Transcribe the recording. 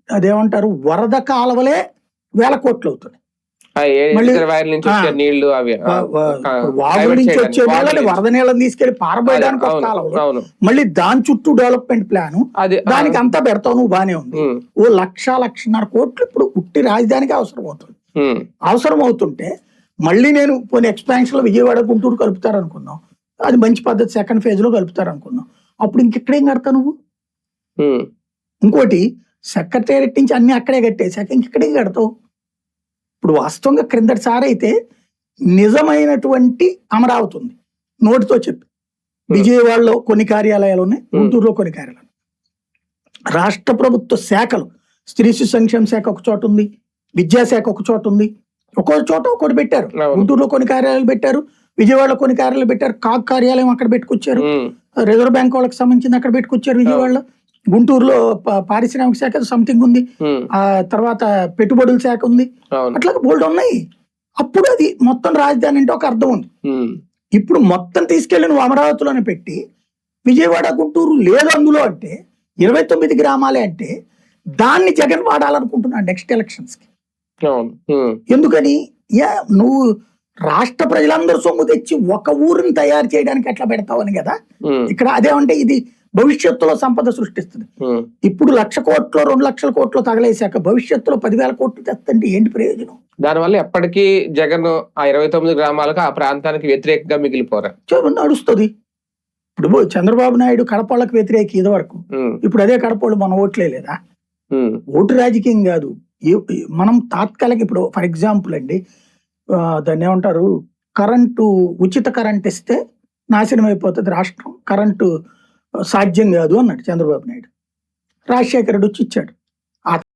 అదేమంటారు వరద కాలువలే వేల కోట్లు అవుతున్నాయి. మళ్ళీ నీళ్లు అవి వాగుల నుంచి వచ్చే నీళ్ళని వరద నీళ్ళని తీసుకెళ్లి పారబోయడానికి ఒక కాలువలు, మళ్ళీ దాని చుట్టూ డెవలప్మెంట్ ప్లాన్, దానికి అంతా పెడతావు నువ్వు బానే ఉంది. ఓ 1,00,00,000-1,50,000 కోట్లు ఇప్పుడు ఉట్టి రాజధానికి అవసరం అవుతుంది. అవసరం అవుతుంటే మళ్ళీ నేను కొన్ని ఎక్స్పాన్షన్ లో విజయవాడ గుంటూరు కలుపుతారు అనుకున్నాం, అది మంచి పద్ధతి, సెకండ్ ఫేజ్ లో కలుపుతారు అనుకున్నాం. అప్పుడు ఇంకెక్కడేం కడతావు నువ్వు? ఇంకోటి సెక్రటేరియట్ నుంచి అన్ని అక్కడే కట్టేశాక ఇంకెక్కడేం కడతావు? ఇప్పుడు వాస్తవంగా క్రిందటిసారి అయితే నిజమైనటువంటి అమరావతి ఉంది, నోటితో చెప్పి విజయవాడలో కొన్ని కార్యాలయాలు ఉన్నాయి, గుంటూరులో కొన్ని కార్యాలయాలు. రాష్ట్ర ప్రభుత్వ శాఖలు, స్త్రీ శిశు సంక్షేమ శాఖ ఒక చోట ఉంది, విద్యాశాఖ ఒక చోట ఉంది, ఒక్కో చోట ఒకటి పెట్టారు. గుంటూరులో కొన్ని కార్యాలయాలు పెట్టారు, విజయవాడలో కొన్ని కార్యాలయాలు పెట్టారు. కాగ్ కార్యాలయం అక్కడ పెట్టుకొచ్చారు, రిజర్వ్ బ్యాంక్ వాళ్ళకి సంబంధించింది అక్కడ పెట్టుకొచ్చారు విజయవాడలో. గుంటూరులో పారిశ్రామిక శాఖ సంథింగ్ ఉంది, ఆ తర్వాత పెట్టుబడుల శాఖ ఉంది, అట్లా బోల్డ్ ఉన్నాయి. అప్పుడు అది మొత్తం రాజధాని అంటే ఒక అర్థం ఉంది. ఇప్పుడు మొత్తం తీసుకెళ్లి నువ్వు అమరావతిలోనే పెట్టి విజయవాడ గుంటూరు లేదు అందులో అంటే 29 గ్రామాలే అంటే దాన్ని జగన్ వాడాలనుకుంటున్నాడు నెక్స్ట్ ఎలక్షన్స్ కి. ఎందుకని నువ్వు రాష్ట్ర ప్రజలందరూ సొమ్ము తెచ్చి ఒక ఊరిని తయారు చేయడానికి ఎట్లా పెడతావని కదా ఇక్కడ. అదేమంటే ఇది భవిష్యత్తులో సంపద సృష్టిస్తుంది. ఇప్పుడు 1,00,000 కోట్లు 2,00,000 కోట్లు తగలేశాక భవిష్యత్తులో 10,000 కోట్లు తెస్తంటే ఏంటి ప్రయోజనం? దానివల్ల ఎప్పటికీ జగన్ ఆ 29 గ్రామాలకు ఆ ప్రాంతానికి వ్యతిరేకంగా మిగిలిపోరా నడుస్తుంది. ఇప్పుడు చంద్రబాబు నాయుడు కడపళ్ళకి వ్యతిరేక ఇది వరకు, ఇప్పుడు అదే కడపళ్ళు మన ఓట్లే లేదా? ఓటు రాజకీయం కాదు, మనం తాత్కాలిక. ఇప్పుడు ఫర్ ఎగ్జాంపుల్ అండి, దాన్ని ఏమంటారు, కరెంటు ఉచిత కరెంట్ ఇస్తే నాశనం అయిపోతుంది రాష్ట్రం, కరెంటు సాధ్యం కాదు అన్నాడు చంద్రబాబు నాయుడు. రాజశేఖర రెడ్డి వచ్చి ఇచ్చాడు.